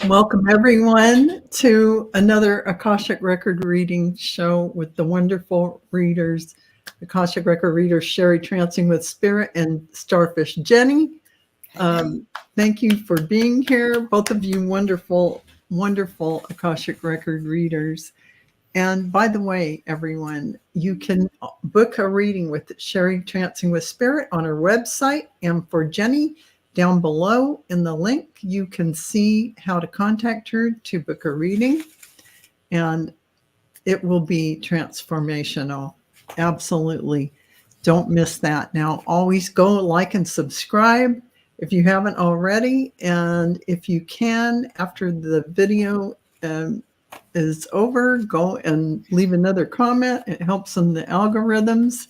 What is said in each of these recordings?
Welcome everyone to another Akashic Record Reading show with the wonderful readers, Akashic Record Reader Cheri, Trancing with Spirit, and Starfish Jennie. Thank you for being here, both of you wonderful, wonderful Akashic Record readers. And by the way, everyone, you can book a reading with Cheri, Trancing with Spirit on her website. And for Jennie, down below in the link, you can see how to contact her to book a reading. And it will be transformational. Absolutely. Don't miss that. Now, always go like and subscribe if you haven't already. And if you can, after the video is over, go and leave another comment. It helps in the algorithms.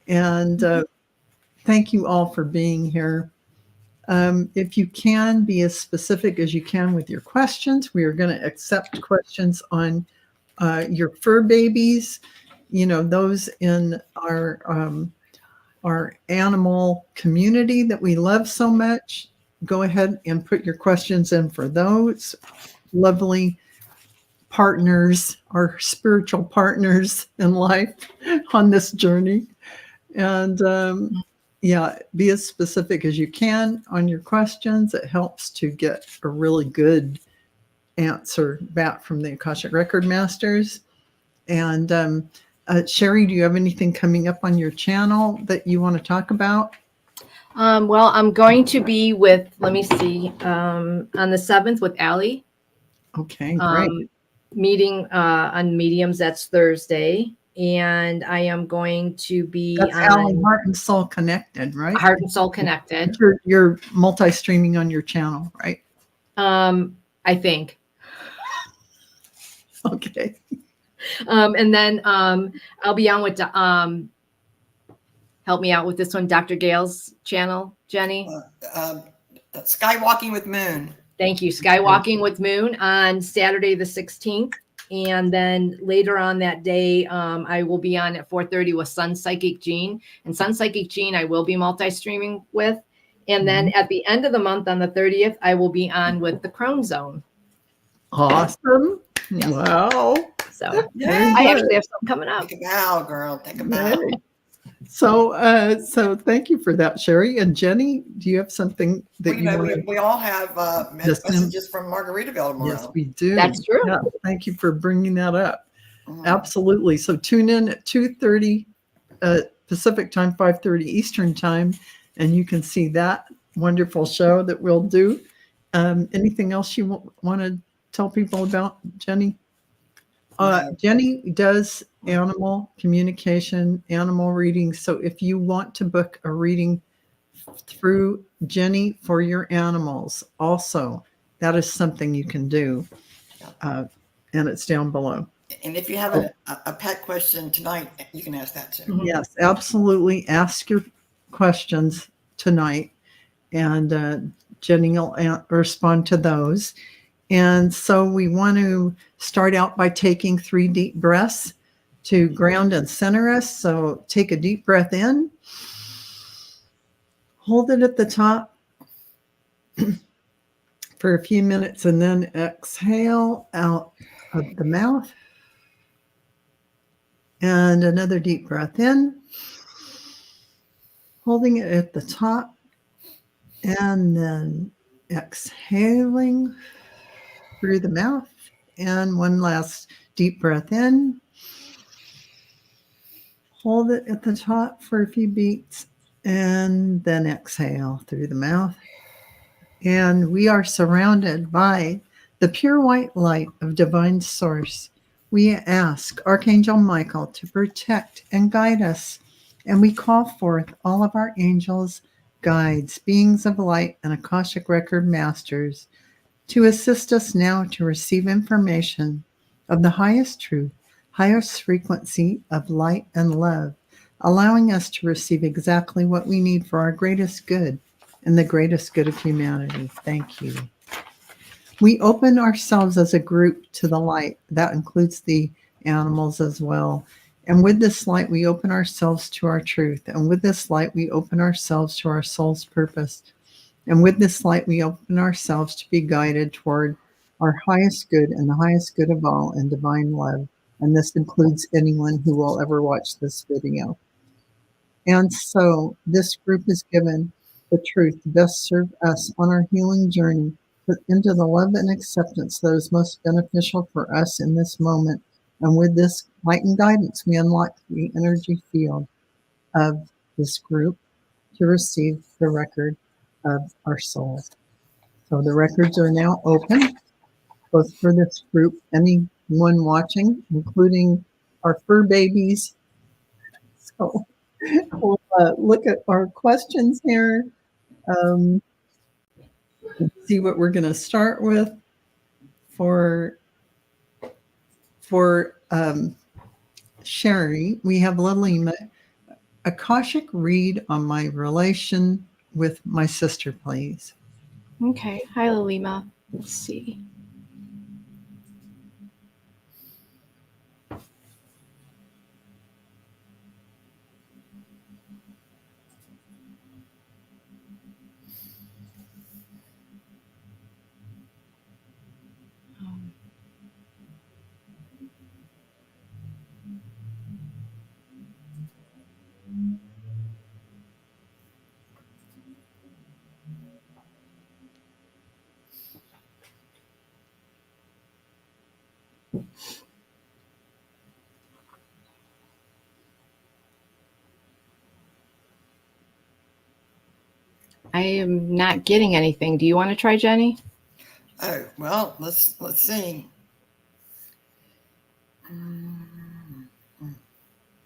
And thank you all for being here. If you can, be as specific as you can with your questions. We are going to accept questions on your fur babies, you know, those in our animal community that we love so much. Go ahead and put your questions in for those lovely partners, our spiritual partners in life on this journey. And yeah, be as specific as you can on your questions. It helps to get a really good answer back from the Akashic Record Masters. And Cheri, do you have anything coming up on your channel that you want to talk about? Well, I'm going to be with, let me see, on the 7th with Allie. Okay, great. Meeting on Mediums, that's Thursday. And I am going to be That's on Heart and Soul Connected, right? Heart and Soul Connected. You're multi-streaming on your channel, right? I think. Okay. And then I'll be on with help me out with this one, Dr. Gail's channel, Jennie. Skywalking with Moon. Thank you. Skywalking with Moon on Saturday the 16th. And then later on that day, I will be on at 4:30 with Sun Psychic Jean. And Sun Psychic Jean, I will be multi-streaming with. And then at the end of the month on the 30th, I will be on with the Crone Zone. Awesome. Yeah. Wow. So I actually have something coming up. Take a bow, girl. Take a bow. So thank you for that, Cheri. And Jennie, do you have something that we all have messages from Margaritaville tomorrow? Yes, we do. That's true. Yeah, thank you for bringing that up. Absolutely. So tune in at 2:30 Pacific time, 5:30 Eastern time, and you can see that wonderful show that we'll do. Anything else you want to tell people about, Jennie? Jennie does animal communication, animal readings. So if you want to book a reading through Jennie for your animals, also, that is something you can do. And it's down below. And if you have a pet question tonight, you can ask that too. Yes, absolutely. Ask your questions tonight, and Jennie will respond to those. And so we want to start out by taking 3 deep breaths to ground and center us. So take a deep breath in, hold it at the top for a few minutes, and then exhale out of the mouth. And another deep breath in, holding it at the top, and then exhaling through the mouth. And one last deep breath in. Hold it at the top for a few beats, and then exhale through the mouth. And we are surrounded by the pure white light of divine source. We ask Archangel Michael to protect and guide us, and we call forth all of our angels, guides, beings of light, and Akashic Record Masters to assist us now to receive information of the highest truth, highest frequency of light and love, allowing us to receive exactly what we need for our greatest good and the greatest good of humanity. Thank you. We open ourselves as a group to the light. That includes the animals as well. And with this light, we open ourselves to our truth. And with this light, we open ourselves to our soul's purpose. And with this light, we open ourselves to be guided toward our highest good and the highest good of all in divine love, and this includes anyone who will ever watch this video. And so this group is given the truth to best serve us on our healing journey into the love and acceptance that is most beneficial for us in this moment. And with this light and guidance, we unlock the energy field of this group to receive the record of our souls. So the records are now open, both for this group, anyone watching, including our fur babies. So we'll look at our questions here. See what we're going to start with for Cheri. We have Lalima. Akashic read on my relation with my sister, please. Okay. Hi, Lalima. Let's see. I am not getting anything. Do you want to try, Jenny? Oh, well, let's see.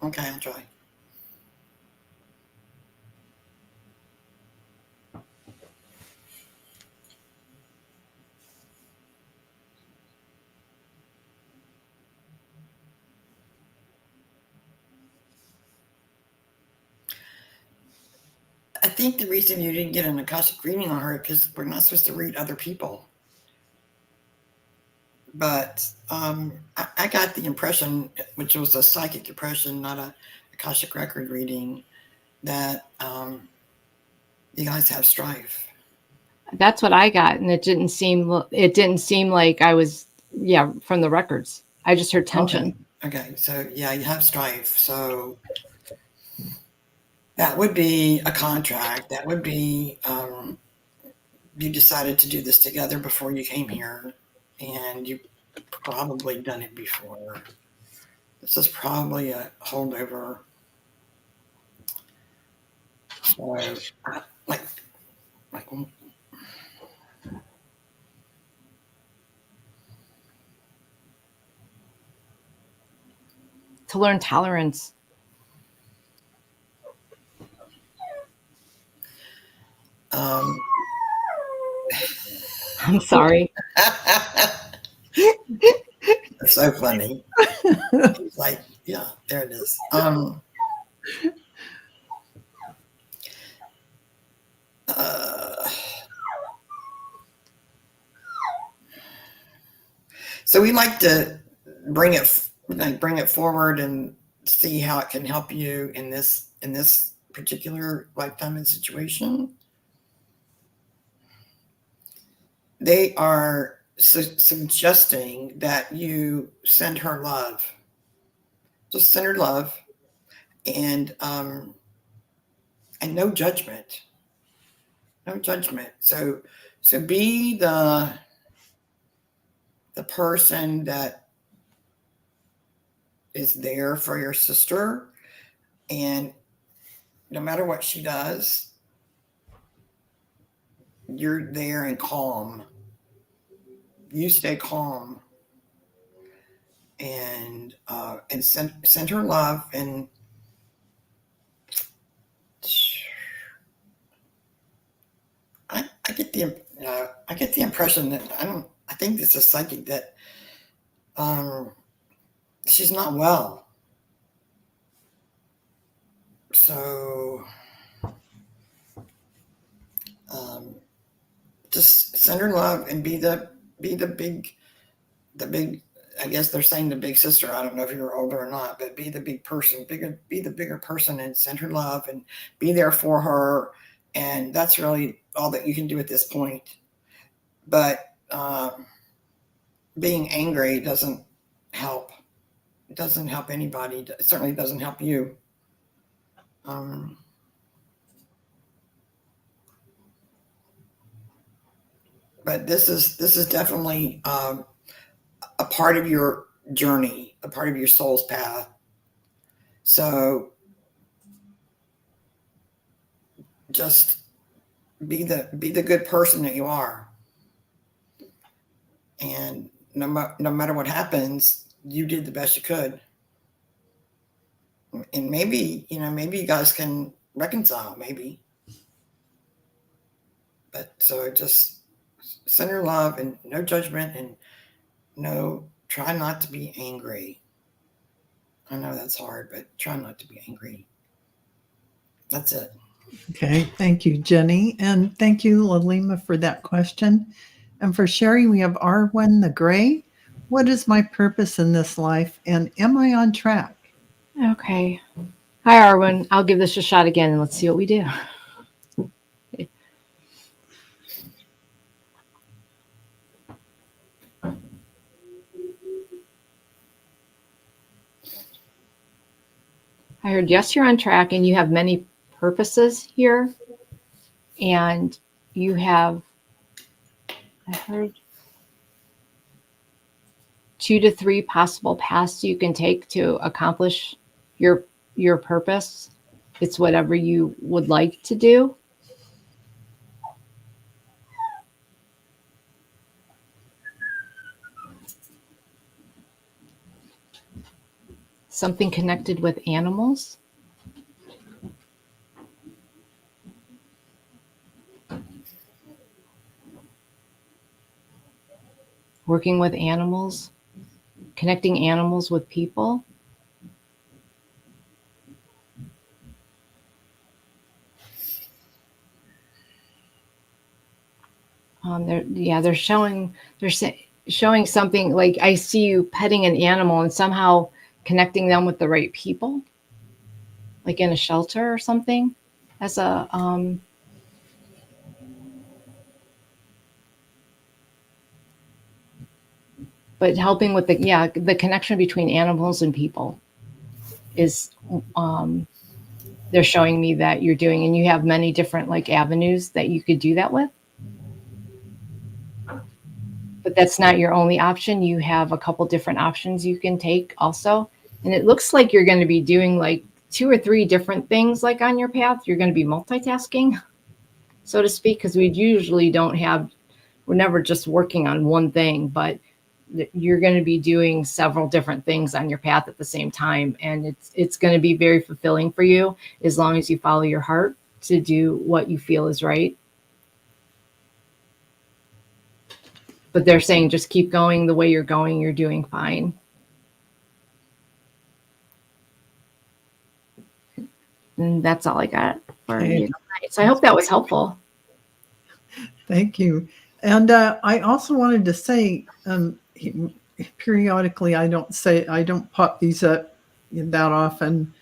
Okay, I'll try. I think the reason you didn't get an Akashic reading on her is because we're not supposed to read other people. But I got the impression, which was a psychic impression, not a Akashic record reading, that you guys have strife. That's what I got, and it didn't seem like I was, from the records. I just heard tension. Okay. So yeah, you have strife. So that would be a contract. That would be you decided to do this together before you came here, and you probably done it before. This is probably a holdover. So like to learn tolerance. I'm sorry. It's so funny. It's like, yeah, there it is. So we like to bring it forward and see how it can help you in this particular lifetime and situation. They are suggesting that you send her love. Just send her love, and no judgment. No judgment. So be the person that is there for your sister, and no matter what she does, you're there and calm. You stay calm, and send her love, and I get the impression that I think this is psychic, that she's not well. So just send her love and be the big, I guess they're saying the big sister. I don't know if you're older or not, but be the big person, be the bigger person, and send her love and be there for her. And that's really all that you can do at this point. But being angry doesn't help. It doesn't help anybody. It certainly doesn't help you. But this is definitely a part of your journey, a part of your soul's path. So just be the good person that you are, and no matter what happens, you did the best you could. And maybe you guys can reconcile, maybe. But so just send your love and no judgment, and try not to be angry. I know that's hard, but try not to be angry. That's it. Okay, thank you, Jenny. And thank you, Lalima, for that question. And for Cheri, we have R1 the Gray. What is my purpose in this life? And am I on track? Okay. Hi, Arwen. I'll give this a shot again and let's see what we do. I heard, yes, you're on track and you have many purposes here. And you have, I heard, 2 to 3 possible paths you can take to accomplish your purpose. It's whatever you would like to do. Something connected with animals. Working with animals, connecting animals with people. They're showing something like, I see you petting an animal and somehow connecting them with the right people, like in a shelter or something, as a but helping with the connection between animals and people is they're showing me that you're doing, and you have many different like avenues that you could do that with. But that's not your only option. You have a couple different options you can take also. And it looks like you're going to be doing like 2 or 3 different things like on your path. You're going to be multitasking, so to speak, because we're never just working on one thing, but you're going to be doing several different things on your path at the same time. And it's going to be very fulfilling for you as long as you follow your heart to do what you feel is right. But they're saying just keep going the way you're going. You're doing fine. And that's all I got for you tonight. So I hope that was helpful. Thank you. And I also wanted to say, periodically, I don't pop these up that often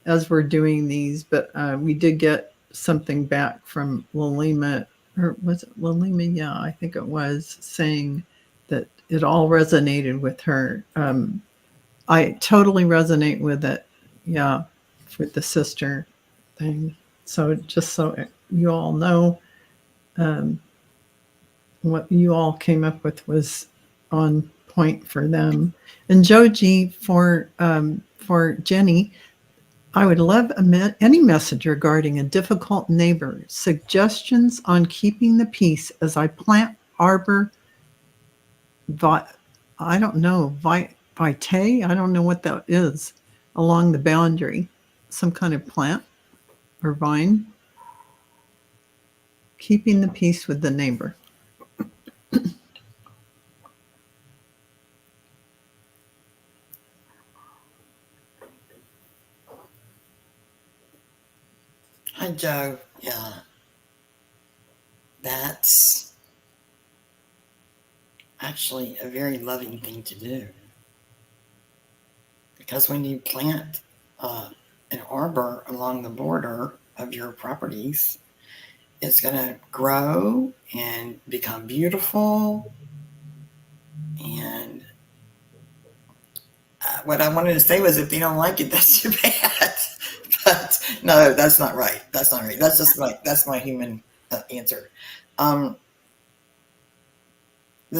as we're doing these, but we did get something back from Lalima, or was it Lalima? Yeah, I think it was, saying that it all resonated with her. I totally resonate with it. Yeah, with the sister thing. So just so you all know, what you all came up with was on point for them. And Joji, for Jenny, I would love any message regarding a difficult neighbor. Suggestions on keeping the peace as I plant arbor. I don't know, vitae. I don't know what that is along the boundary. Some kind of plant or vine. Keeping the peace with the neighbor. Hi, Joe. Yeah. That's actually a very loving thing to do. Because when you plant an arbor along the border of your properties, it's going to grow and become beautiful. And what I wanted to say was, if you don't like it, that's too bad. But no, that's not right. That's not right. That's just that's my human answer. The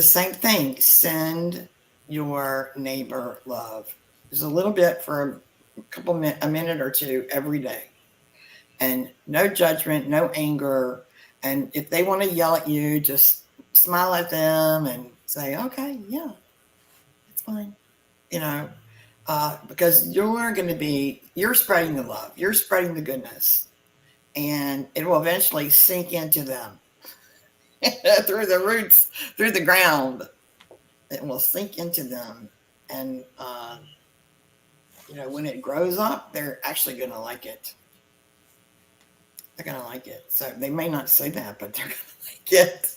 same thing. Send your neighbor love. Just a little bit for a minute or two every day, and no judgment, no anger. And if they want to yell at you, just smile at them and say, "Okay, yeah, it's fine." Because you're spreading the love, you're spreading the goodness, and it will eventually sink into them through the roots, through the ground. It will sink into them. And, when it grows up, they're actually going to like it. They're going to like it. So they may not say that, but they're going to like it.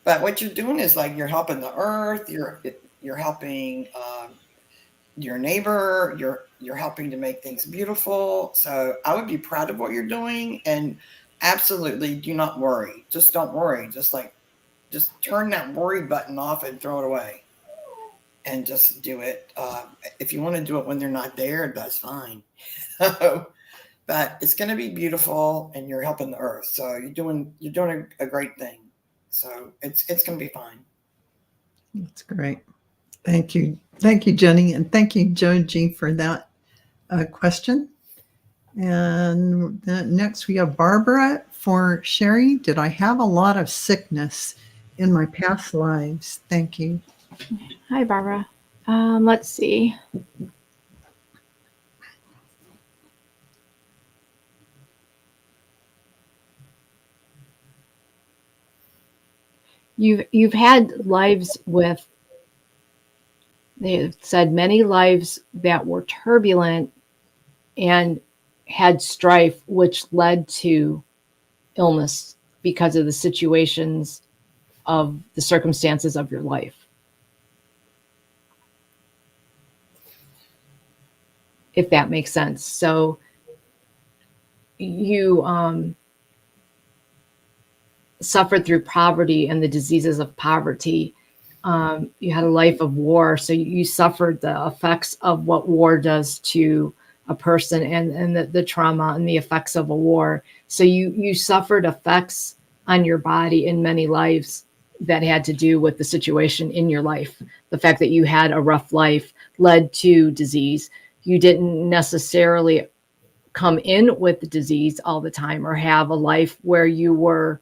But what you're doing is you're helping the earth. You're helping your neighbor. You're helping to make things beautiful. So I would be proud of what you're doing, and absolutely do not worry. Just don't worry. Just turn that worry button off and throw it away, and just do it. If you want to do it when they're not there, that's fine. But it's going to be beautiful, and you're helping the earth. So you're doing a great thing. So it's going to be fine. That's great. Thank you. Thank you, Jenny. And thank you, Joji, for that question. And then next we have Barbara for Cheri. Did I have a lot of sickness in my past lives? Thank you. Hi, Barbara. Let's see. You've had lives with, they've said, many lives that were turbulent and had strife, which led to illness because of the situations of the circumstances of your life. If that makes sense. So you suffered through poverty and the diseases of poverty. You had a life of war, so you suffered the effects of what war does to a person, and the trauma and the effects of a war. So you suffered effects on your body in many lives that had to do with the situation in your life. The fact that you had a rough life led to disease. You didn't necessarily come in with the disease all the time or have a life where you were,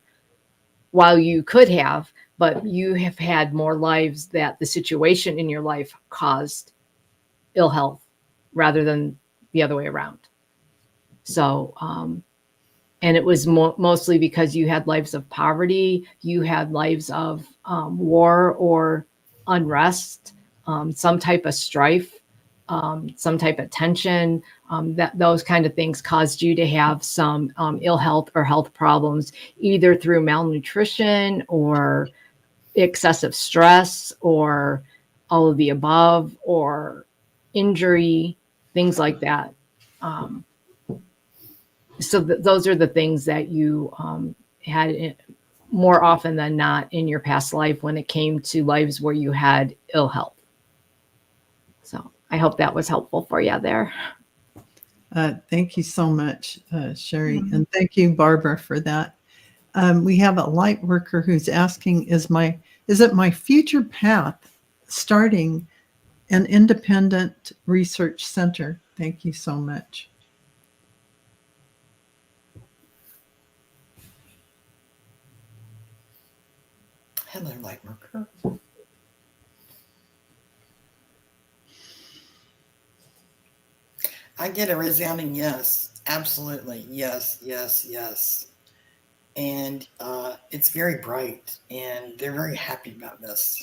while you could have, but you have had more lives that the situation in your life caused ill health rather than the other way around. So, and it was mostly because you had lives of poverty, you had lives of war or unrest, some type of strife, some type of tension, that those kind of things caused you to have some ill health or health problems, either through malnutrition or excessive stress or all of the above, or injury, things like that. So those are the things that you had more often than not in your past life when it came to lives where you had ill health. So I hope that was helpful for you there. Thank you so much, Cheri. Mm-hmm. And thank you, Barbara, for that. We have a light worker who's asking, is it my future path starting an independent research center? Thank you so much. Hello, light worker. I get a resounding yes. Absolutely. Yes, yes, yes. And it's very bright, and they're very happy about this.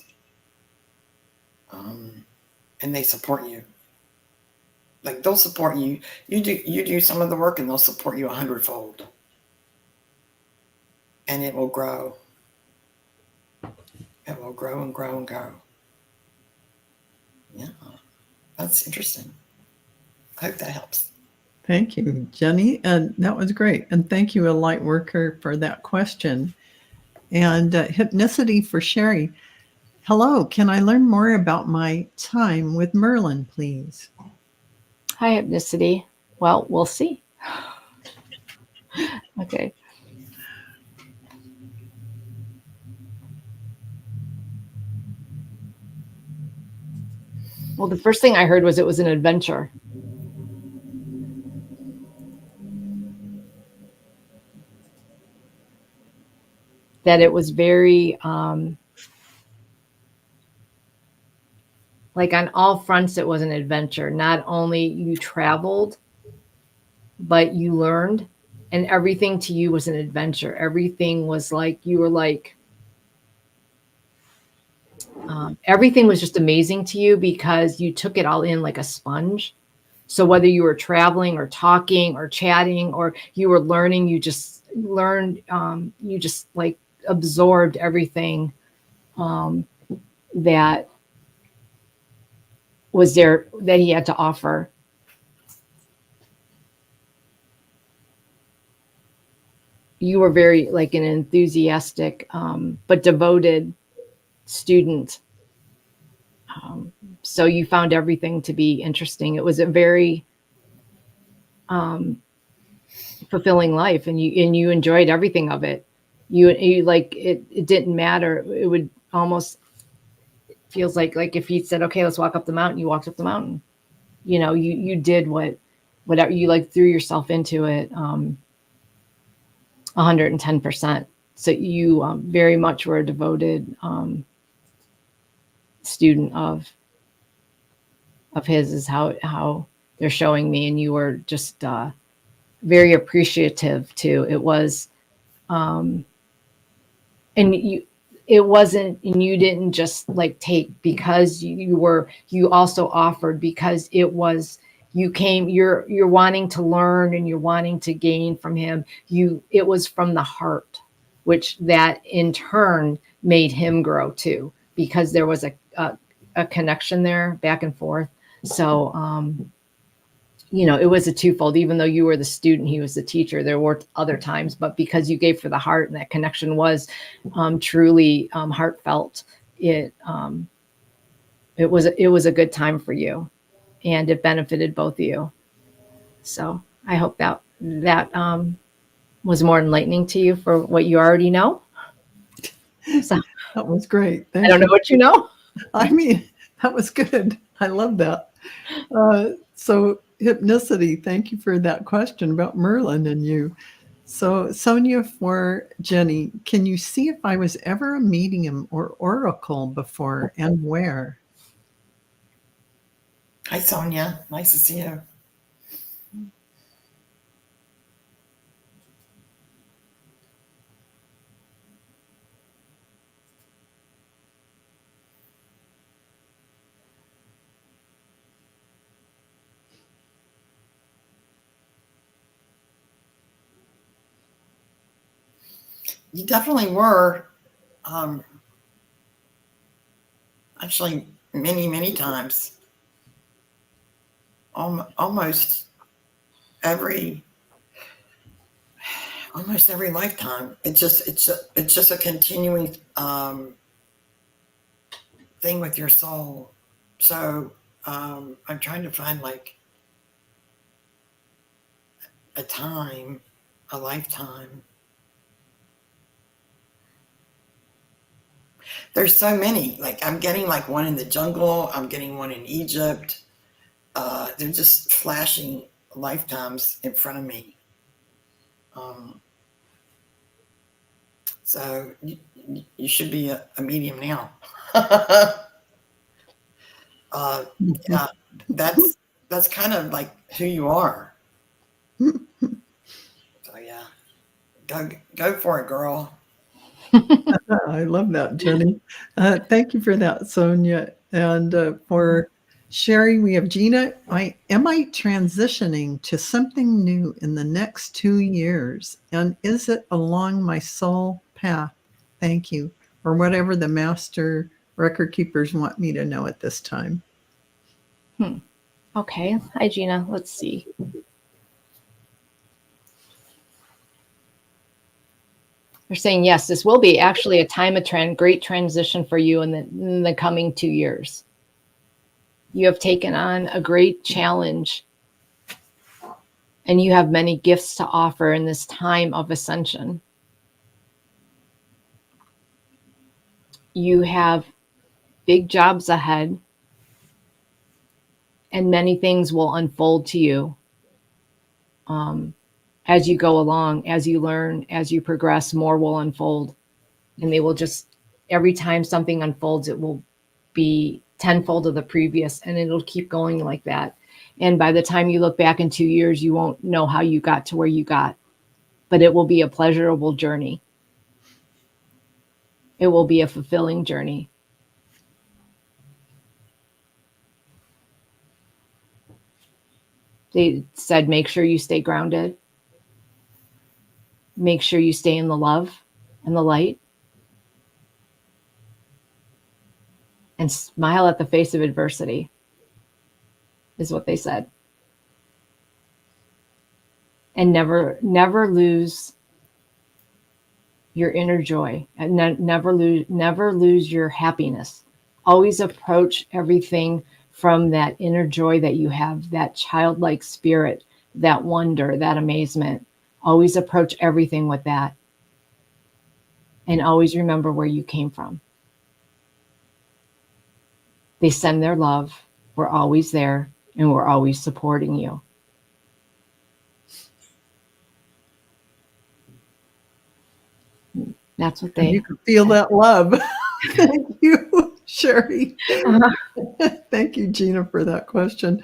And they support you. Like, they'll support you. You do some of the work, and they'll support you 100-fold. And it will grow. It will grow and grow and grow. Yeah, that's interesting. I hope that helps. Thank you, Jenny. And that was great. And thank you, a light worker, for that question. And hypnicity for Cheri. Hello, can I learn more about my time with Merlin, please? Hi, Hypnicity. Well, we'll see. Okay. Well, the first thing I heard was it was an adventure. That it was very, like on all fronts, it was an adventure. Not only you traveled, but you learned, and everything to you was an adventure. Everything was like, you were like, everything was just amazing to you because you took it all in like a sponge. So whether you were traveling or talking or chatting or you were learning, you just learned, you just like absorbed everything that was there that he had to offer. You were very like an enthusiastic but devoted student. So you found everything to be interesting. It was a very fulfilling life, and you enjoyed everything of it. You like it. It didn't matter. It would almost feels like if he said, "Okay, let's walk up the mountain," you walked up the mountain. You know, you did whatever you like, threw yourself into it 110%. So you very much were a devoted student of his, is how they're showing me, and you were just very appreciative too. It was, and it wasn't, and you didn't just like take because you also offered because it was, you're wanting to learn and you're wanting to gain from him. It was from the heart, which that in turn made him grow too, because there was a connection there back and forth. So, it was a twofold. Even though you were the student, he was the teacher. There were other times, but because you gave for the heart and that connection was truly heartfelt, it was a good time for you, and it benefited both of you. So I hope that was more enlightening to you for what you already know. So That was great. I don't know what you know. I mean, that was good. I love that. So Hypnicity, thank you for that question about Merlin and you. So Sonia for Jenny, can you see if I was ever a medium or oracle before and where? Hi, Sonia. Nice to see you. You definitely were. Actually, many, many times. Almost every lifetime. It's just a continuing thing with your soul. So I'm trying to find like a time, a lifetime. There's so many. Like I'm getting like one in the jungle. I'm getting one in Egypt. They're just flashing lifetimes in front of me. So you should be a medium now. Yeah, that's kind of like who you are. So yeah, go for it, girl. I love that, Jenny. Thank you for that, Sonia. And for Cheri, we have Gina. Am I transitioning to something new in the next 2 years? And is it along my soul path? Thank you. Or whatever the master record keepers want me to know at this time. Okay. Hi, Gina. Let's see. They're saying, yes, this will be actually a time of great transition for you in the coming 2 years. You have taken on a great challenge, and you have many gifts to offer in this time of ascension. You have big jobs ahead, and many things will unfold to you as you go along, as you learn, as you progress, more will unfold. And they will just, every time something unfolds, it will be tenfold of the previous, and it'll keep going like that. And by the time you look back in 2 years, you won't know how you got to where you got, but it will be a pleasurable journey. It will be a fulfilling journey. They said, make sure you stay grounded. Make sure you stay in the love and the light. And smile at the face of adversity, is what they said. And never lose your inner joy, and never lose your happiness. Always approach everything from that inner joy that you have, that childlike spirit, that wonder, that amazement. Always approach everything with that. And always remember where you came from. They send their love. We're always there, and we're always supporting you. That's what they... You can feel that love. Thank you, Cheri. Thank you, Gina, for that question.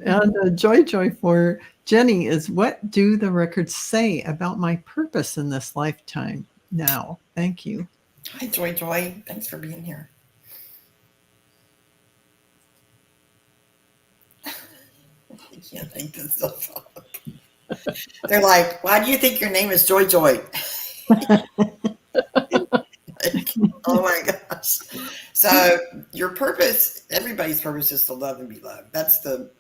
And Joy for Jenny is, what do the records say about my purpose in this lifetime now? Thank you. Hi, Joy. Thanks for being here. I can't make this stuff up. They're like, why do you think your name is Joy? Like, oh my gosh. So your purpose, everybody's purpose is to love and be loved. That's the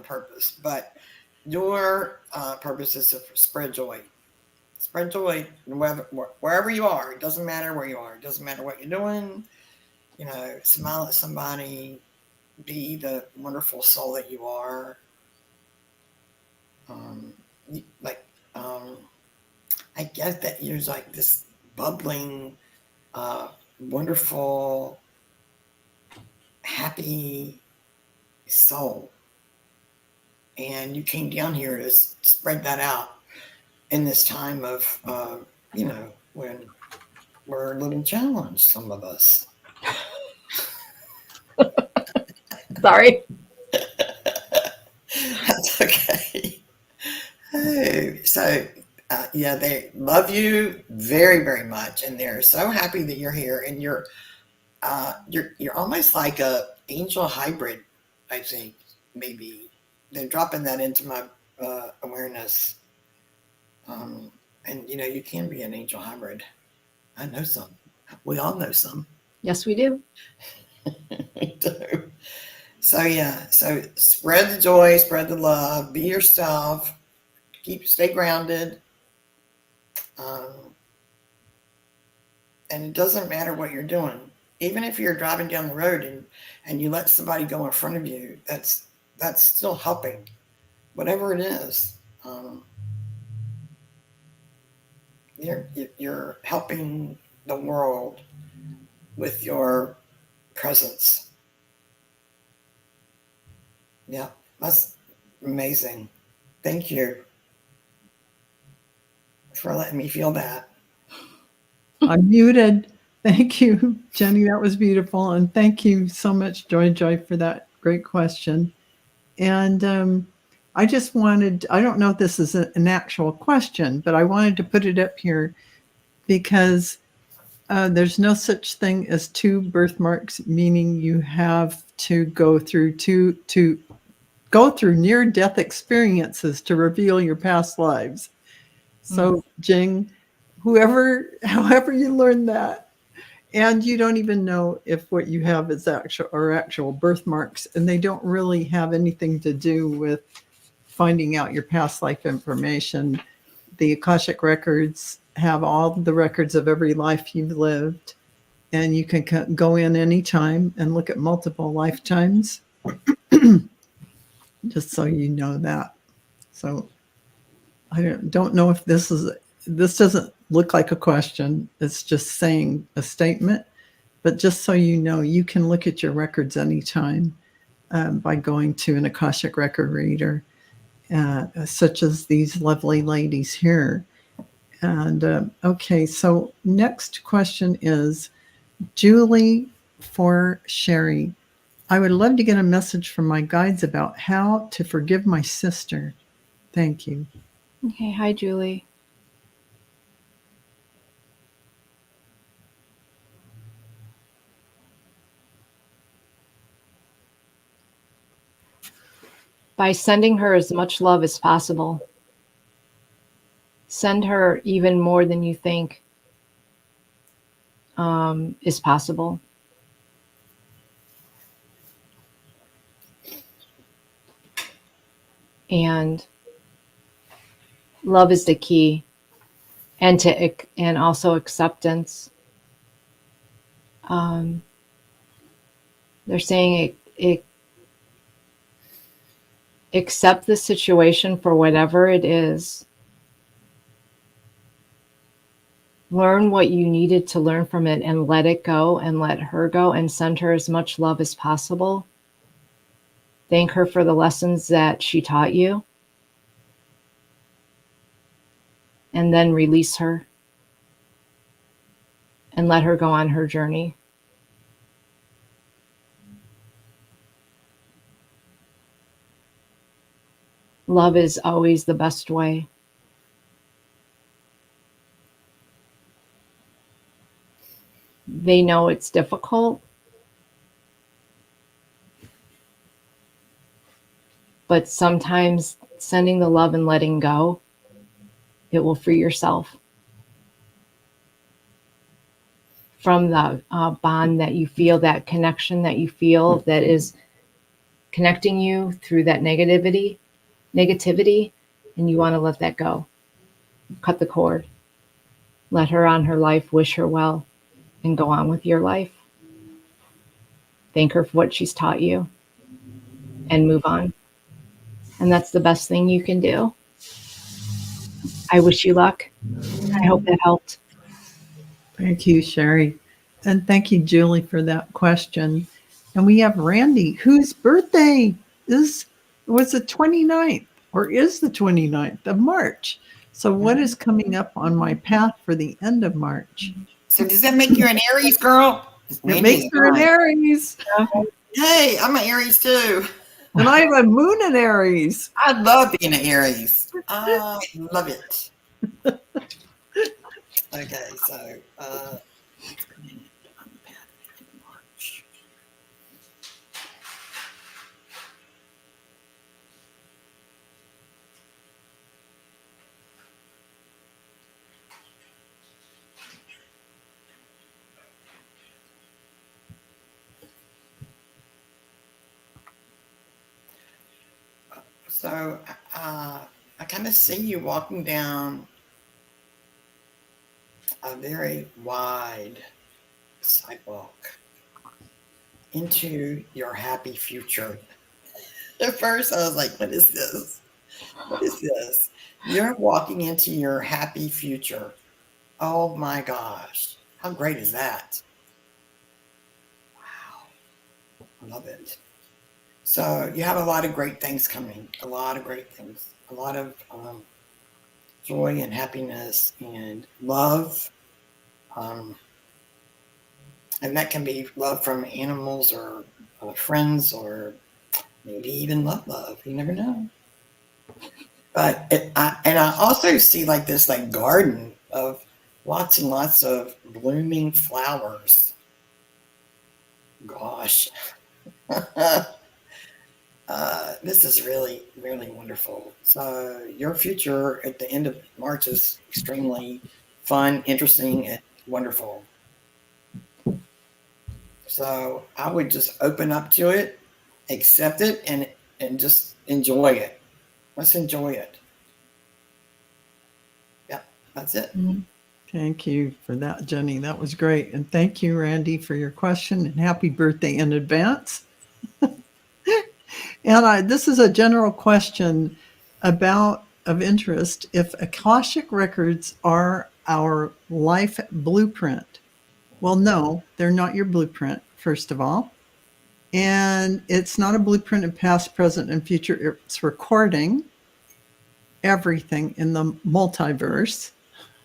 purpose. But your purpose is to spread joy. Spread joy wherever you are. It doesn't matter where you are. It doesn't matter what you're doing. You know, smile at somebody. Be the wonderful soul that you are. I guess that you're like this bubbling, wonderful, happy soul. And you came down here to spread that out in this time of, when we're a little challenged, some of us. Sorry. That's okay. Oh, so they love you very, very much, and they're so happy that you're here. And you're almost like a angel hybrid, I think. Maybe they're dropping that into my awareness. And you can be an angel hybrid. I know some. We all know some. Yes, we do. We do. So spread the joy, spread the love, be yourself, stay grounded. And it doesn't matter what you're doing. Even if you're driving down the road and you let somebody go in front of you, that's still helping, whatever it is. You're helping the world with your presence. Yeah, that's amazing. Thank you for letting me feel that. I'm muted. Thank you, Jenny. That was beautiful. And thank you so much, Joy, for that great question. And I just wanted, I don't know if this is an actual question, but I wanted to put it up here because there's no such thing as two birthmarks, meaning you have to go through near-death experiences to reveal your past lives. So, Jing, however you learn that, and you don't even know if what you have is actual birthmarks, and they don't really have anything to do with finding out your past life information. the Akashic Records have all the records of every life you've lived, and you can go in anytime and look at multiple lifetimes, just so you know that. So I don't know if this doesn't look like a question. It's just saying a statement. But just so you know, you can look at your records anytime by going to an Akashic Record Reader, such as these lovely ladies here. And okay, so next question is Julie for Cheri. I would love to get a message from my guides about how to forgive my sister. Thank you. Okay, hi, Julie. By sending her as much love as possible. Send her even more than you think is possible. And love is the key, and also acceptance. They're saying accept the situation for whatever it is. Learn what you needed to learn from it and let it go and let her go, and send her as much love as possible. Thank her for the lessons that she taught you. And then release her and let her go on her journey. Love is always the best way. They know it's difficult, but sometimes sending the love and letting go, it will free yourself from the bond that you feel, that connection that you feel that is connecting you through that negativity, and you want to let that go. Cut the cord. Let her on her life, wish her well, and go on with your life. Thank her for what she's taught you and move on. And that's the best thing you can do. I wish you luck. I hope that helped. Thank you, Cheri. And thank you, Julie, for that question. And we have Randy, whose birthday was the 29th or is the 29th of March. So what is coming up on my path for the end of March? So does that make you an Aries girl? It makes her an Aries. Hey, I'm an Aries too. And I have a moon in Aries. I love being an Aries. I love it. Okay, so it's coming on the path in March. So I kind of see you walking down a very wide sidewalk into your happy future. At first, I was like, what is this? What is this? You're walking into your happy future. Oh my gosh. How great is that? Wow. I love it. So you have a lot of great things coming, a lot of great things, a lot of joy and happiness and love. And that can be love from animals or friends or maybe even love. You never know. But I also see like this like garden of lots and lots of blooming flowers. Gosh. This is really, really wonderful. So your future at the end of March is extremely fun, interesting, and wonderful. So I would just open up to it, accept it, and just enjoy it. Let's enjoy it. That's it. Thank you for that, Jenny. That was great. And thank you, Randy, for your question, and happy birthday in advance. And this is a general question of interest. If Akashic records are our life blueprint, well, no, they're not your blueprint, first of all. And it's not a blueprint of past, present, and future. It's recording everything in the multiverse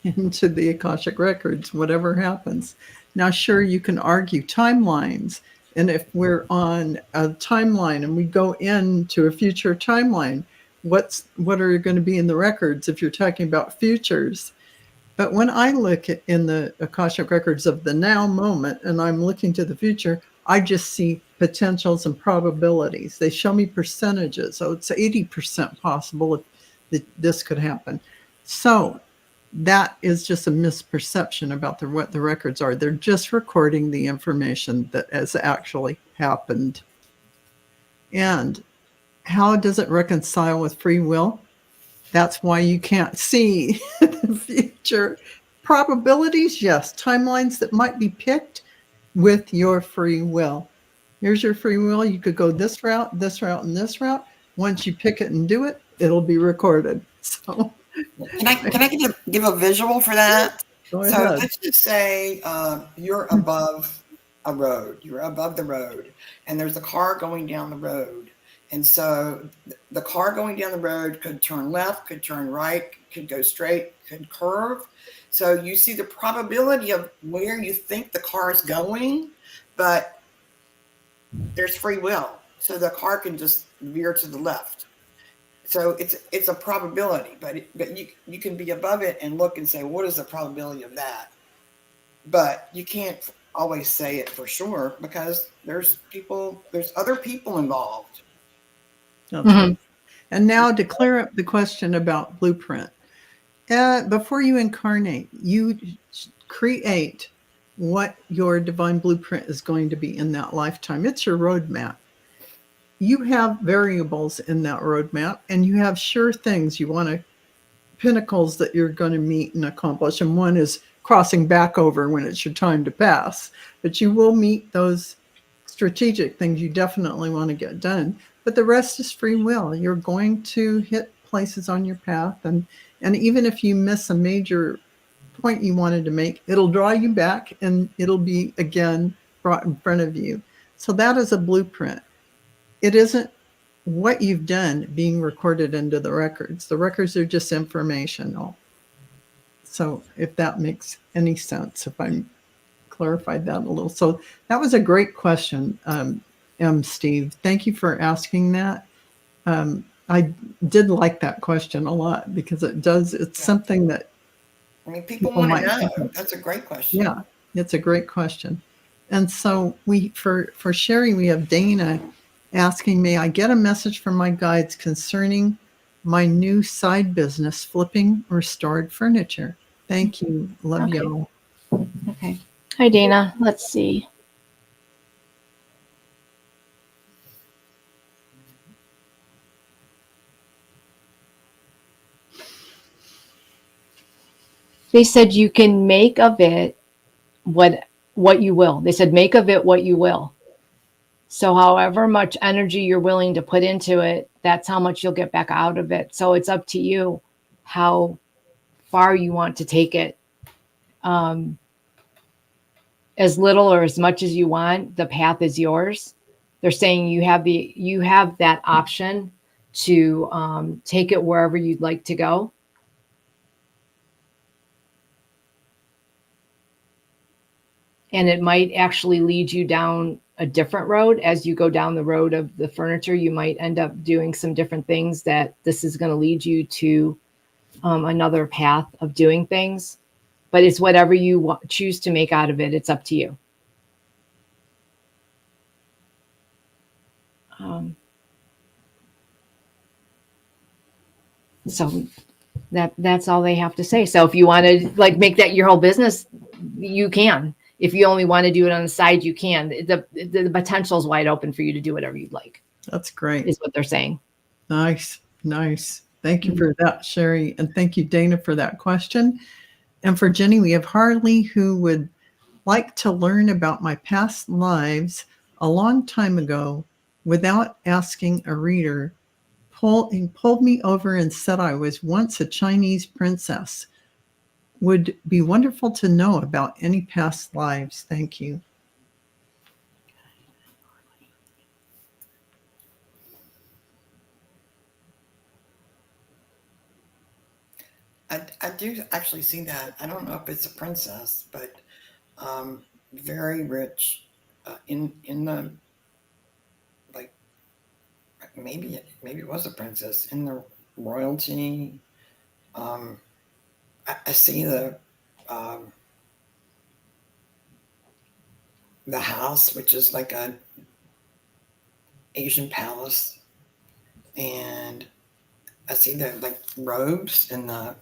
into the Akashic records, whatever happens. Now, sure, you can argue timelines. And if we're on a timeline and we go into a future timeline, what are going to be in the records if you're talking about futures? But when I look in the Akashic records of the now moment and I'm looking to the future, I just see potentials and probabilities. They show me percentages. So it's 80% possible that this could happen. So that is just a misperception about what the records are. They're just recording the information that has actually happened. And how does it reconcile with free will? That's why you can't see the future. Probabilities, yes. Timelines that might be picked with your free will. Here's your free will. You could go this route, and this route. Once you pick it and do it, it'll be recorded. So, can I give a visual for that? Go So ahead. let's just say you're above a road. You're above the road, and there's a car going down the road. And so the car going down the road could turn left, could turn right, could go straight, could curve. So you see the probability of where you think the car is going, but there's free will. So the car can just veer to the left. So it's a probability, but you can be above it and look and say, what is the probability of that? But you can't always say it for sure because there's other people involved. Okay. And now to clear up the question about blueprint. Before you incarnate, you create what your divine blueprint is going to be in that lifetime. It's your roadmap. You have variables in that roadmap, and you have sure things you want to, pinnacles that you're going to meet and accomplish. And one is crossing back over when it's your time to pass. But you will meet those strategic things you definitely want to get done. But the rest is free will. You're going to hit places on your path. And even if you miss a major point you wanted to make, it'll draw you back and it'll be again brought in front of you. So that is a blueprint. It isn't what you've done being recorded into the records. The records are just informational. So if that makes any sense, if I clarified that a little. So that was a great question, Steve. Thank you for asking that. I did like that question a lot because it's something that people want to know. That's a great question. Yeah, it's a great question. And so for Cheri, we have Dana asking, may I get a message from my guides concerning my new side business, flipping restored furniture? Thank you. Love you. Okay. Hi, Dana. Let's see. They said you can make of it what you will. They said make of it what you will. So however much energy you're willing to put into it, that's how much you'll get back out of it. So it's up to you how far you want to take it. As little or as much as you want, the path is yours. They're saying you have that option to take it wherever you'd like to go. And it might actually lead you down a different road. As you go down the road of the furniture, you might end up doing some different things that this is going to lead you to another path of doing things. But it's whatever you choose to make out of it. It's up to you. So that's all they have to say. So if you want to make that your whole business, you can. If you only want to do it on the side, you can. The potential is wide open for you to do whatever you'd like. That's great. Is what they're saying. Nice. Thank you for that, Cheri. And thank you, Dana, for that question. And for Jenny, we have Harley, who would like to learn about my past lives a long time ago without asking a reader. He pulled me over and said I was once a Chinese princess. Would be wonderful to know about any past lives. Thank you. I do actually see that. I don't know if it's a princess, but very rich in the, like, maybe it was a princess in the royalty. I see the house, which is like a Asian palace, and I see the like robes and the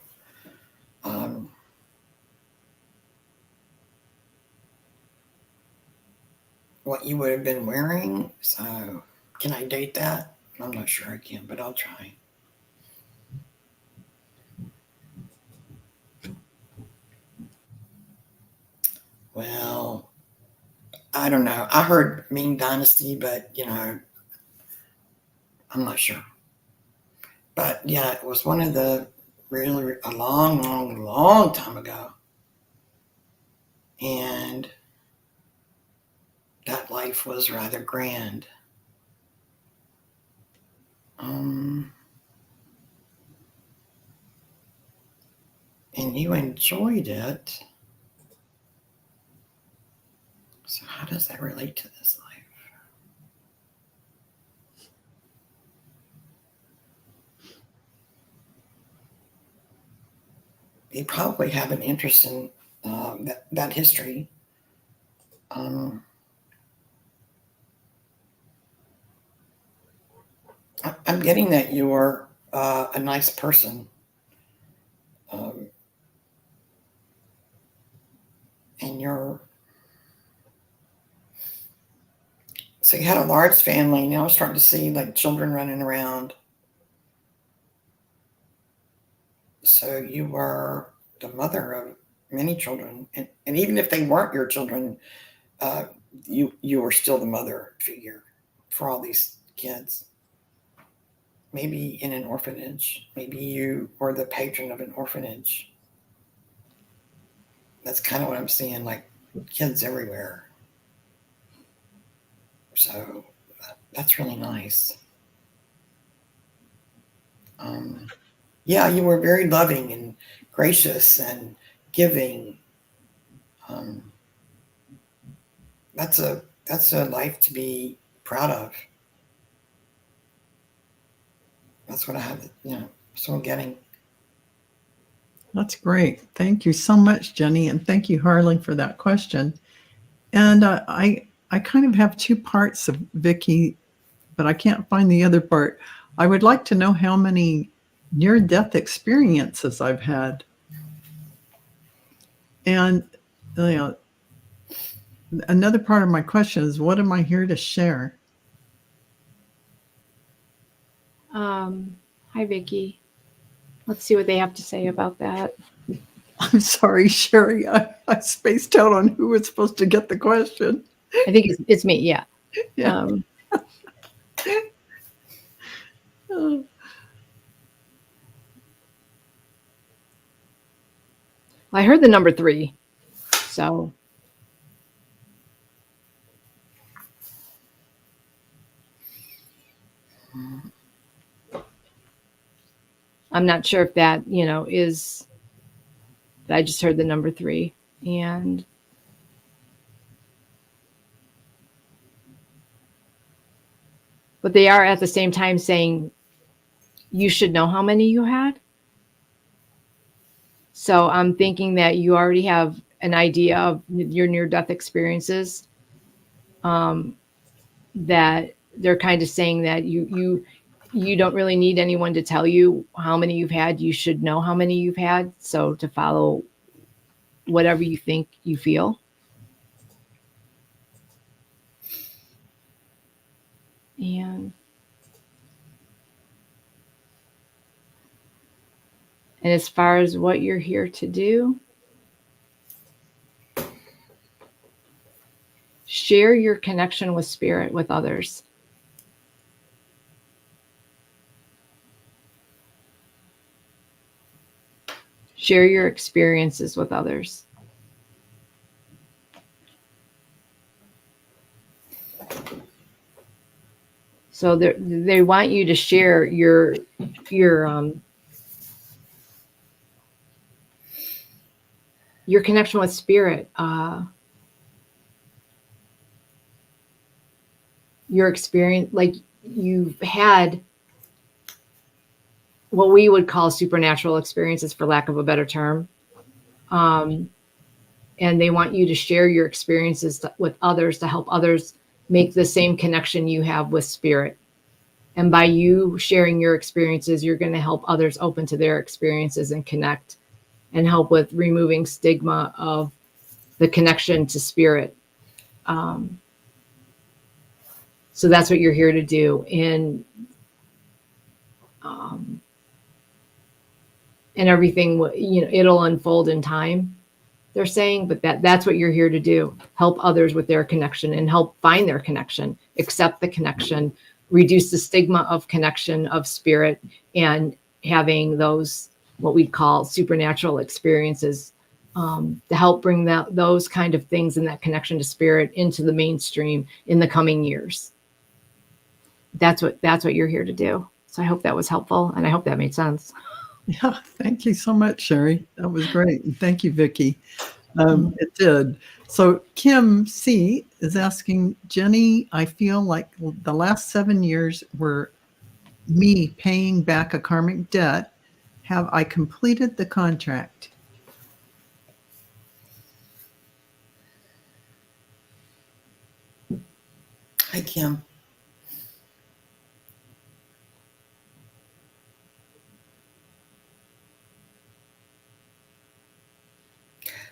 what you would have been wearing. So can I date that? I'm not sure I can, but I'll try. Well, I don't know. I heard Ming Dynasty, but I'm not sure. But yeah, it was one of the really a long, long, long time ago. And that life was rather grand. And you enjoyed it. So how does that relate to this life? You probably have an interest in that history. I'm getting that you are a nice person. And so you had a large family. Now I'm starting to see like children running around. So you were the mother of many children. And even if they weren't your children, you were still the mother figure for all these kids. Maybe in an orphanage. Maybe you were the patron of an orphanage. That's kind of what I'm seeing, like kids everywhere. So that's really nice. Yeah, you were very loving and gracious and giving. That's a life to be proud of. That's what I have, so I'm getting. That's great. Thank you so much, Jenny. And thank you, Harley, for that question. And I kind of have two parts of Vicky, but I can't find the other part. I would like to know how many near-death experiences I've had. And another part of my question is, what am I here to share? Hi, Vicky. Let's see what they have to say about that. I'm sorry, Cheri. I spaced out on who was supposed to get the question. I think it's me. Yeah. Yeah. I heard the number 3. So I'm not sure if that, is, I just heard the number 3. And but they are at the same time saying you should know how many you had. So I'm thinking that you already have an idea of your near-death experiences. That they're kind of saying that you don't really need anyone to tell you how many you've had. You should know how many you've had. So to follow whatever you think you feel. And And as far as what you're here to do, share your connection with spirit with others. Share your experiences with others. So they want you to share your connection with spirit, your experience, like you've had what we would call supernatural experiences, for lack of a better term. And they want you to share your experiences with others to help others make the same connection you have with spirit. And by you sharing your experiences, you're going to help others open to their experiences and connect, and help with removing stigma of the connection to spirit. So that's what you're here to do. And everything, it'll unfold in time, they're saying, but that's what you're here to do. Help others with their connection and help find their connection, accept the connection, reduce the stigma of connection of spirit, and having those, what we call supernatural experiences, to help bring those kind of things and that connection to spirit into the mainstream in the coming years. That's what you're here to do. So I hope that was helpful, and I hope that made sense. Yeah, thank you so much, Cheri. That was great. And thank you, Vicki. It did. So Kim C is asking, Jennie, I feel like the last 7 years were me paying back a karmic debt. Have I completed the contract? Hi, Kim.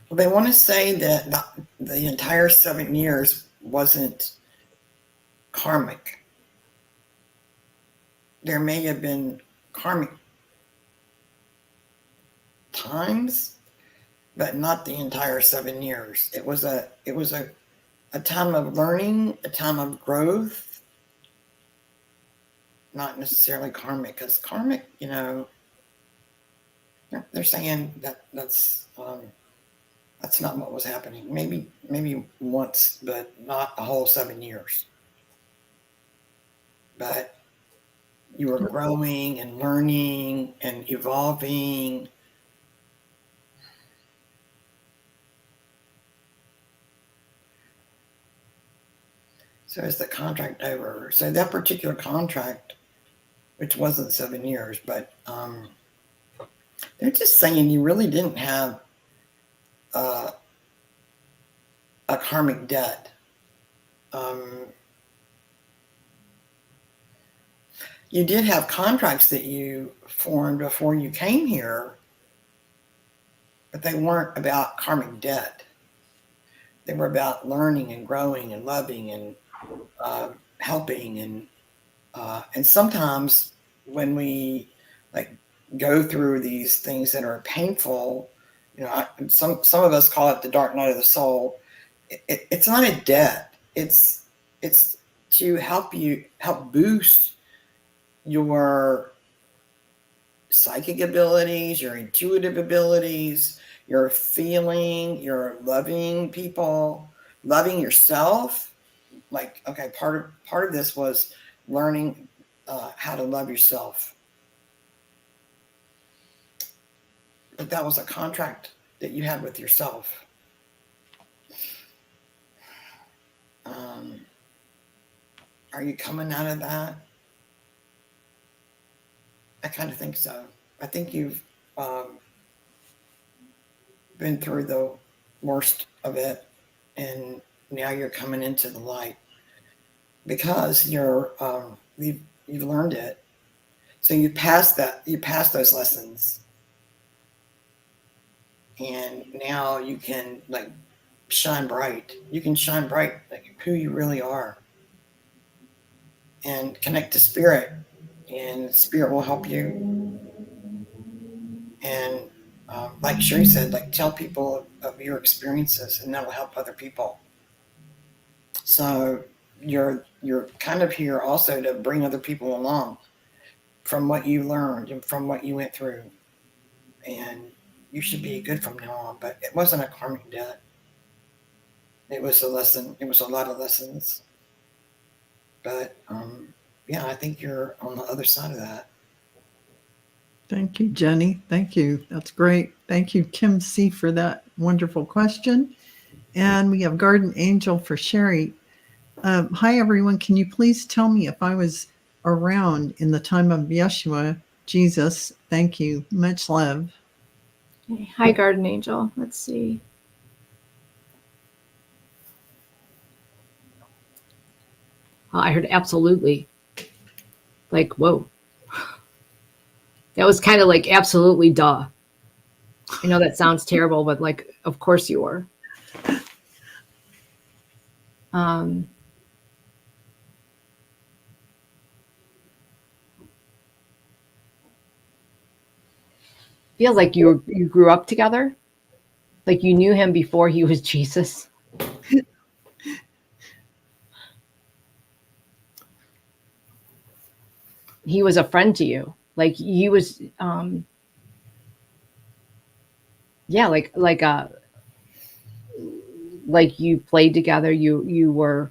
Well, they want to say that the entire 7 years wasn't karmic. There may have been karmic times, but not the entire 7 years. It was a time of learning, a time of growth, not necessarily karmic, because karmic, they're saying that's not what was happening. Maybe once, but not a whole 7 years. But you were growing and learning and evolving. So is the contract over? So that particular contract, which wasn't 7 years, but they're just saying you really didn't have a karmic debt. You did have contracts that you formed before you came here, but they weren't about karmic debt. They were about learning and growing and loving and helping, and sometimes when we go through these things that are painful, some of us call it the dark night of the soul. It's not a debt. It's to help boost your psychic abilities, your intuitive abilities, your feeling, your loving people, loving yourself. Part of this was learning how to love yourself. But that was a contract that you had with yourself. Are you coming out of that? I kind of think so. I think you've been through the worst of it, and now you're coming into the light because you've learned it. So you passed that. You passed those lessons, and now you can shine bright. You can shine bright who you really are, and connect to spirit, and spirit will help you. and like Cheri said, like tell people of your experiences, and that'll help other people. So you're kind of here also to bring other people along from what you learned and from what you went through, and you should be good from now on. But it wasn't a karmic debt. It was a lesson. It was a lot of lessons. But yeah, I think you're on the other side of that. Thank you, Jenny. Thank you. That's great. Thank you, Kim C., for that wonderful question. And we have Garden Angel for Cheri. Hi, everyone. Can you please tell me if I was around in the time of Yeshua, Jesus? Thank you. Much love. Hi, Garden Angel. Let's see. I heard absolutely. Like, whoa. That was kind of like absolutely duh. I know that sounds terrible, but like, of course you were. Feels like you grew up together. Like you knew him before he was Jesus. He was a friend to you. Like he was, yeah, like you played together. You were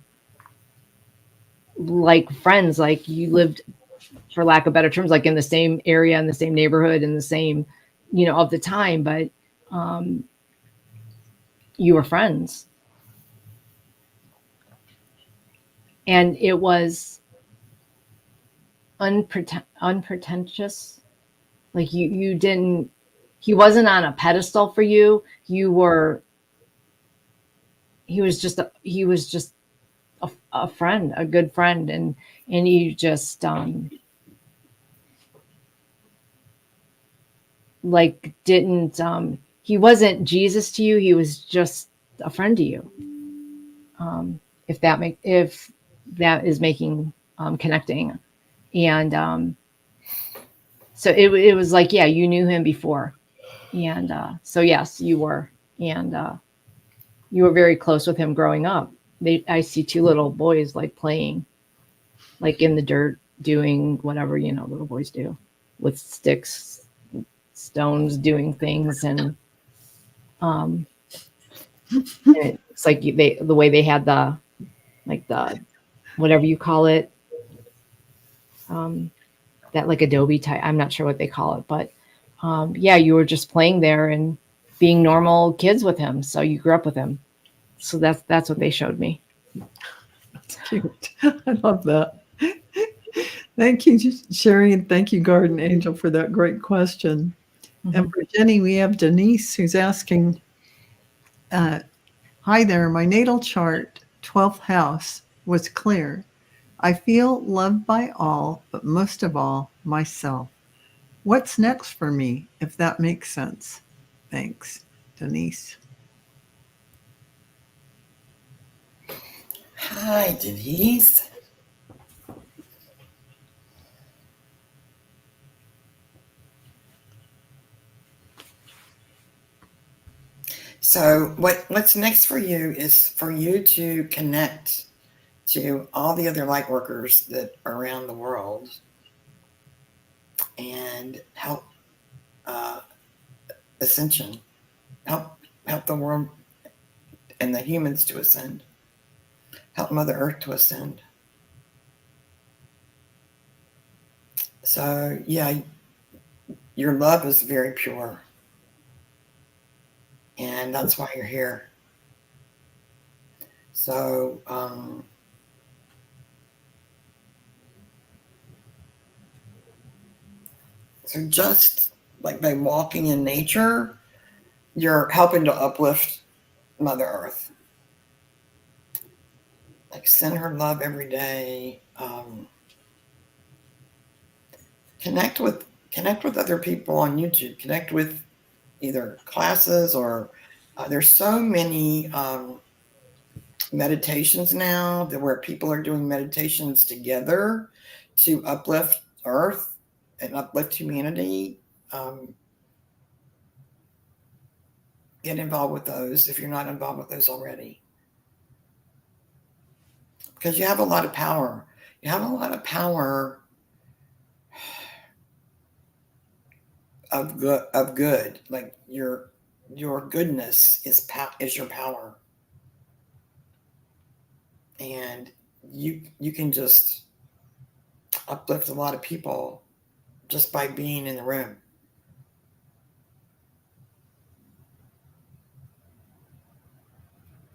like friends. Like you lived, for lack of better terms, like in the same area, in the same neighborhood, in the same, of the time. But you were friends, and it was unpretentious. Like you didn't. He wasn't on a pedestal for you. You were. He was just a friend, a good friend, and you just like didn't. He wasn't Jesus to you. He was just a friend to you. If that is making connecting, and so it was like, yeah, you knew him before, and so yes, you were, and you were very close with him growing up. I see two little boys like playing, like in the dirt, doing whatever little boys do, with sticks, stones, doing things, and it's like the way they had the whatever you call it, that like Adobe type. I'm not sure what they call it, but yeah, you were just playing there and being normal kids with him. So you grew up with him. So that's what they showed me. That's cute. I love that. Thank you, Cheri, and thank you, Garden Angel, for that great question. Mm-hmm. And for Jenny, we have Denise, who's asking, hi there, my natal chart, 12th house, was clear. I feel loved by all, but most of all, myself. What's next for me, if that makes sense? Thanks, Denise. Hi, Denise. So what's next for you is for you to connect to all the other light workers that are around the world and help ascension, help the world and the humans to ascend, help Mother Earth to ascend. So yeah, your love is very pure, and that's why you're here. So so just like by walking in nature, you're helping to uplift Mother Earth. Like send her love every day. Connect with other people on YouTube. Connect with either classes or there's so many meditations now where people are doing meditations together to uplift Earth and uplift humanity. get involved with those if you're not involved with those already. Because you have a lot of power. You have a lot of power of good. Like your goodness is your power. And you can just uplift a lot of people just by being in the room.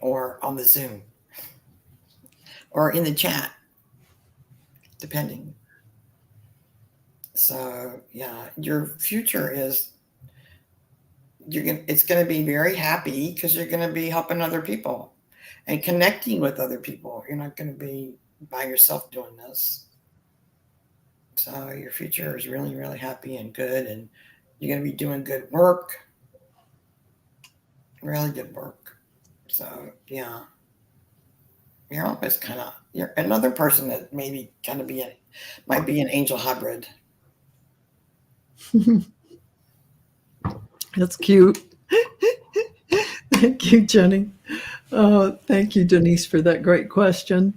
Or on the Zoom. Or in the chat. Depending. So yeah, your future is it's going to be very happy because you're going to be helping other people and connecting with other people. You're not going to be by yourself doing this. So your future is really, really happy and good, and you're going to be doing good work, really good work. So yeah, you're always you're another person that maybe might be an angel hybrid. That's cute. Thank you, Jenny. Thank you, Denise, for that great question.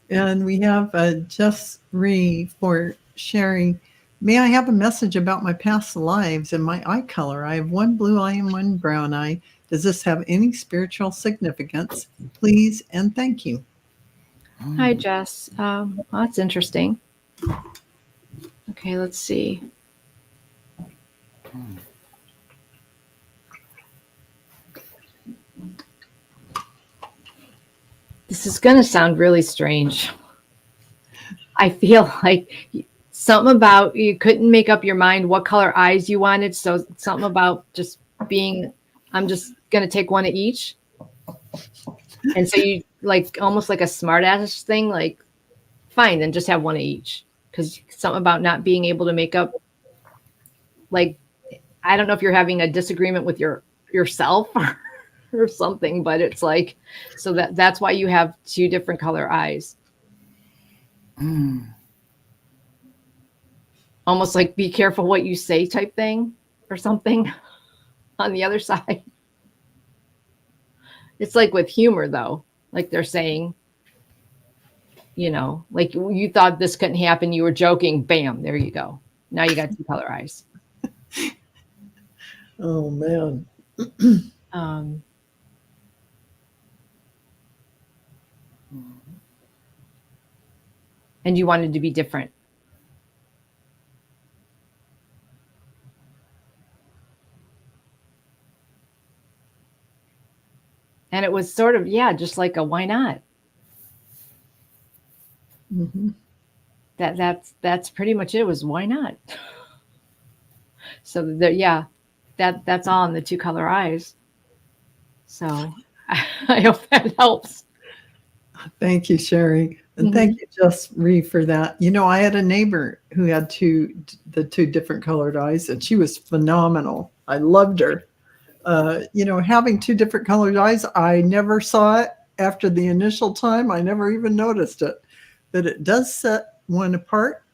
And we have Jess Ree for sharing. May I have a message about my past lives and my eye color? I have one blue eye and one brown eye. Does this have any spiritual significance? Please and thank you. Hi, Jess. Well, that's interesting. Okay, let's see. This is going to sound really strange. I feel like something about you couldn't make up your mind what color eyes you wanted. So something about just being, I'm just going to take one of each. And so you like almost like a smart ass thing, like fine, then just have one of each. Because something about not being able to make up, like, I don't know if you're having a disagreement with yourself or something, but it's like, so that's why you have two different color eyes. Almost like be careful what you say type thing or something on the other side. It's like with humor though, like they're saying, you know, like you thought this couldn't happen. You were joking. Bam. There you go. Now you got two color eyes. Oh, man. And you wanted to be different. And it was sort of, yeah, just like a why not? Mm-hmm. That's pretty much it. It was why not? So yeah, that's all in the two color eyes. So I hope that helps. Thank you, Sherry. And thank you, Jess Ree, for that. You know, I had a neighbor who had the two different colored eyes, and she was phenomenal. I loved her. You know, having two different colored eyes, I never saw it after the initial time. I never even noticed it. But it does set one apart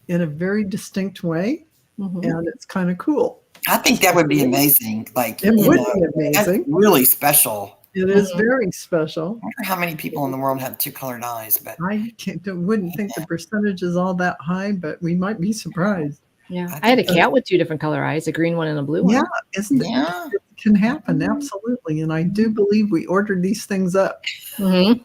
in a very distinct way, and it's kind of cool. I think that would be amazing. Like, it would be amazing. That's really special. It is very special. I wonder how many people in the world have two colored eyes, but I wouldn't think the percentage is all that high, but we might be surprised. Yeah, I had a cat with two different color eyes, a green one and a blue one. Yeah, isn't it? Yeah. It can happen, absolutely. And I do believe we ordered these things up. So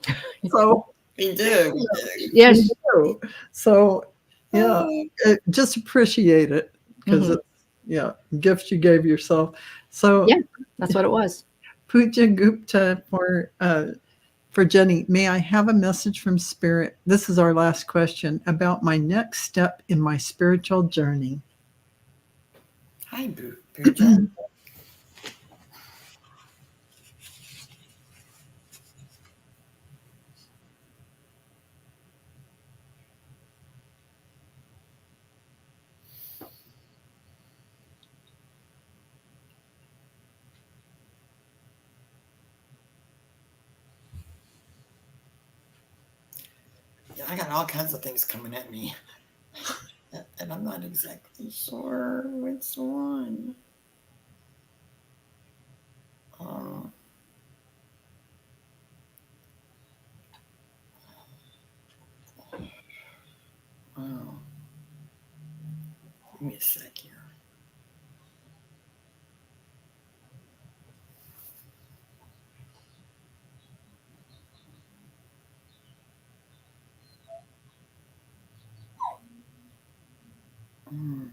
we do. Yes. We do. So yeah, just appreciate it because it's gift you gave yourself. So yeah, that's what it was. Pooja Gupta for Jenny. May I have a message from Spirit? This is our last question about my next step in my spiritual journey. Hi, Pooja. I got all kinds of things coming at me, and I'm not exactly sure which one. Um, wow. Give me a sec here. Hmm.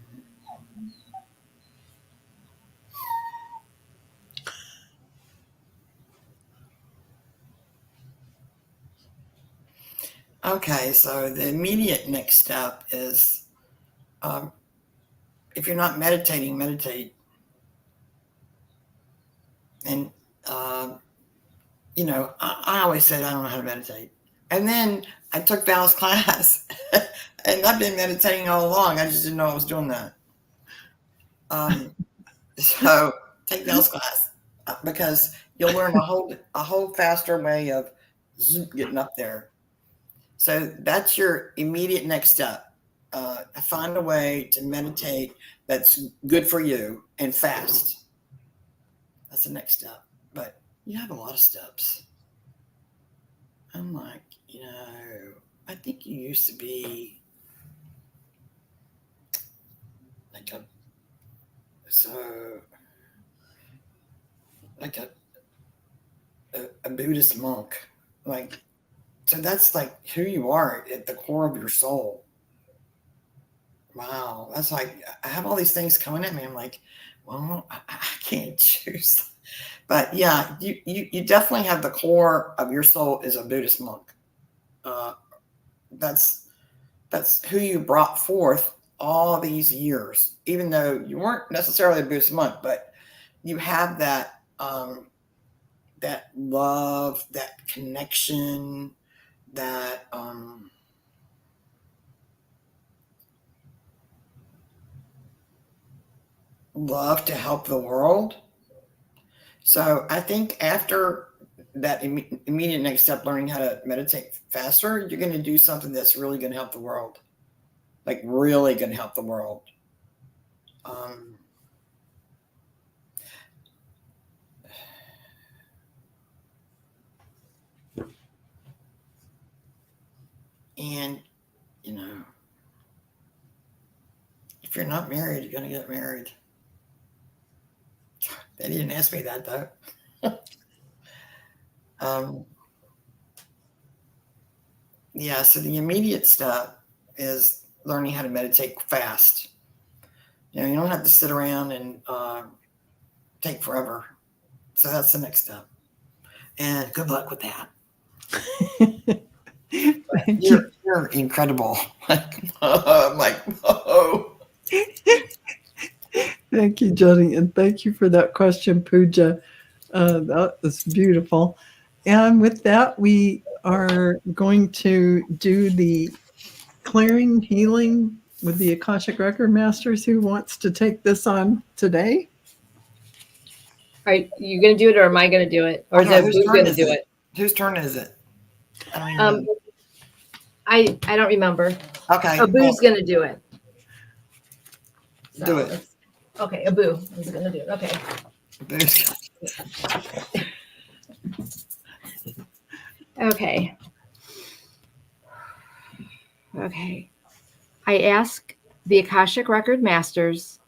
Okay, so the immediate next step is if you're not meditating, meditate. And, I always said I don't know how to meditate. And then I took Val's class, and I've been meditating all along. I just didn't know I was doing that. So take Val's class because you'll learn a whole faster way of getting up there. So that's your immediate next step. Find a way to meditate that's good for you and fast. That's the next step. But you have a lot of steps. I'm like, I think you used to be like a Buddhist monk. So that's like who you are at the core of your soul. Wow. That's like, I have all these things coming at me. I'm like, well, I can't choose. But yeah, you definitely have the core of your soul is a Buddhist monk. That's who you brought forth all these years, even though you weren't necessarily a Buddhist monk, but you have that that love, that connection, that love to help the world. So I think after that immediate next step, learning how to meditate faster, you're going to do something that's really going to help the world, like really going to help the world. And, if you're not married, you're going to get married. They didn't ask me that, though. Yeah, so the immediate step is learning how to meditate fast. You don't have to sit around and take forever. So that's the next step. And good luck with that. You're incredible. I'm like, whoa. Thank you, Jenny, and thank you for that question, Pooja. That was beautiful. And with that, we are going to do the clearing healing with the Akashic Record Masters. Who wants to take this on today? Are you going to do it, or am I going to do it, or is Boo going to do it? Whose turn is it? I don't remember. Okay. Boo's going to do it. Do it. Okay, Boo is going to do it. Okay. Okay. Okay. I ask the Akashic Record Masters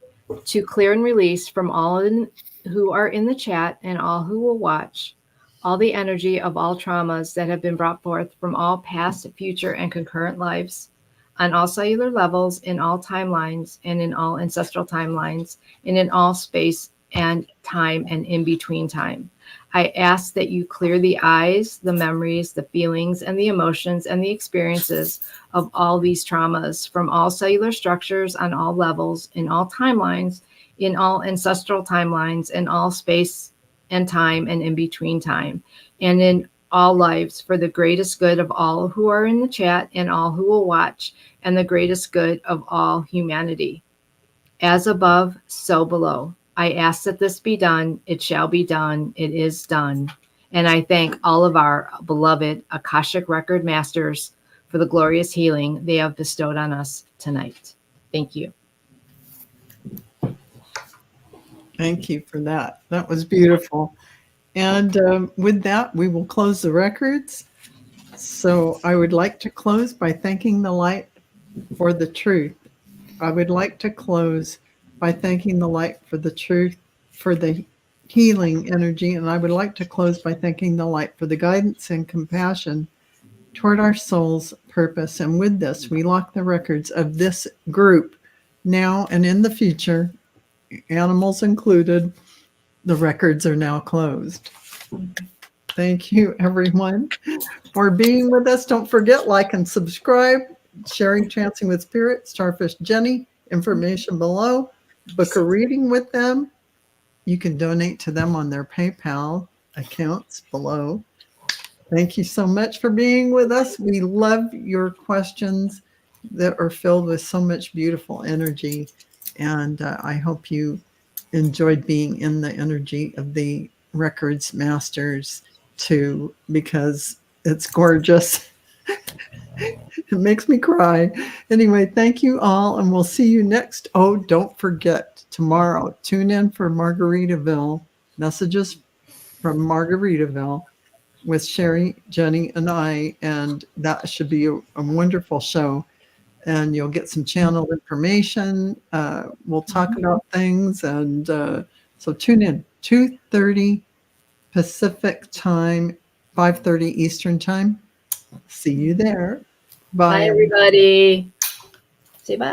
to clear and release from all who are in the chat and all who will watch all the energy of all traumas that have been brought forth from all past, future, and concurrent lives on all cellular levels, in all timelines, and in all ancestral timelines, and in all space and time and in between time. I ask that you clear the eyes, the memories, the feelings, and the emotions and the experiences of all these traumas from all cellular structures on all levels, in all timelines, in all ancestral timelines, in all space and time and in between time, and in all lives for the greatest good of all who are in the chat and all who will watch, and the greatest good of all humanity. As above, so below. I ask that this be done. It shall be done. It is done. And I thank all of our beloved Akashic Record Masters for the glorious healing they have bestowed on us tonight. Thank you. Thank you for that. That was beautiful. And with that, we will close the records. So I would like to close by thanking the light for the truth. I would like to close by thanking the light for the truth, for the healing energy. And I would like to close by thanking the light for the guidance and compassion toward our soul's purpose. And with this, we lock the records of this group now and in the future, animals included. The records are now closed. Thank you, everyone, for being with us. Don't forget, like and subscribe. Cheri Trancing with Spirit, Starfish Jennie, information below. Book a reading with them. You can donate to them on their PayPal accounts below. Thank you so much for being with us. We love your questions that are filled with so much beautiful energy. And I hope you enjoyed being in the energy of the records masters too, because it's gorgeous. It makes me cry. Anyway, thank you all, and we'll see you next. Oh, don't forget, tomorrow, tune in for Margaritaville, messages from Margaritaville with Cheri, Jennie, and I, and that should be a wonderful show. And you'll get some channel information. We'll talk about things, and so tune in. 2:30 Pacific time, 5:30 Eastern time. See you there. Bye, Bye. everybody. Say bye.